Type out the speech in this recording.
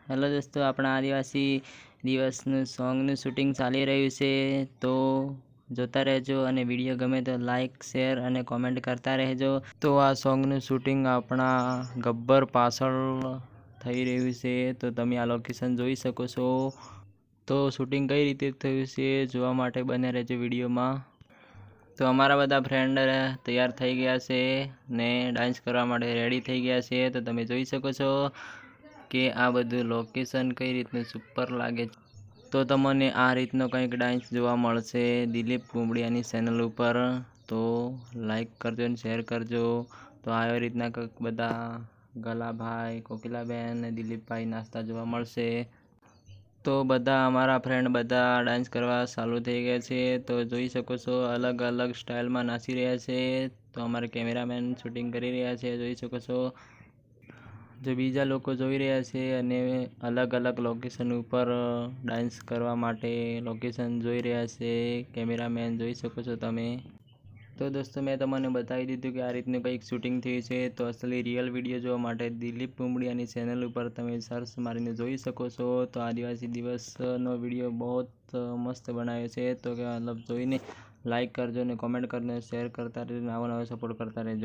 Hello દોસ્તો, આપણા આદિવાસી દિવસનું સોંગનું શૂટિંગ ચાલી રહ્યું છે, તો જોતા રહેજો અને વિડીયો ગમે તો લાઈક, શેર અને કોમેન્ટ કરતા રહેજો. તો આ સોંગનું શૂટિંગ આપણા ગબ્બર પાછળ થઈ રહ્યું છે, તો તમે આ લોકેશન જોઈ શકો છો. તો શૂટિંગ કઈ રીતે થયું છે જોવા માટે બને રહેજો વિડીયોમાં. તો અમારા બધા ફ્રેન્ડ તૈયાર થઈ ગયા છે ને ડાન્સ કરવા માટે રેડી થઈ ગયા છે. તો તમે જોઈ શકો છો કે આ બધું લોકેશન કઈ રીતનું સુપર લાગે છે. તો તમને આ રીતનો કંઈક ડાન્સ જોવા મળશે દિલીપ કુંબડિયાની ચેનલ ઉપર. તો લાઈક કરજો અને શેર કરજો. તો આવી રીતના કંઈક બધા ગલાભાઈ, કોકિલાબેન અને દિલીપભાઈ નાસ્તા જોવા મળશે. તો બધા અમારા ફ્રેન્ડ બધા ડાન્સ કરવા ચાલુ થઈ ગયા છે. તો જોઈ શકો છો અલગ અલગ સ્ટાઇલમાં નાચી રહ્યા છે. તો અમારા કેમેરામેન શૂટિંગ કરી રહ્યા છે, જોઈ શકો છો. જો બીજા લોકો જોઈ રહ્યા છે અને અલગ અલગ લોકેશન ઉપર ડાન્સ કરવા માટે લોકેશન જોઈ રહ્યા છે. કેમેરામેન જોઈ શકો છો તમે. તો દોસ્તો, મેં તમને બતાવી દીધું કે આ રીતનું કંઈક શૂટિંગ થયું છે. તો અસલી રિયલ વિડીયો જોવા માટે દિલીપ કુંબડિયાની ચેનલ ઉપર તમે સર્ચ મારીને જોઈ શકો છો. તો આદિવાસી દિવસનો વિડીયો બહુ મસ્ત બનાવ્યો છે. તો કે મતલબ જોઈને લાઈક કરજો અને કોમેન્ટ કરીને શેર કરતા રહેજો, આવો નવો સપોર્ટ કરતા રહેજો.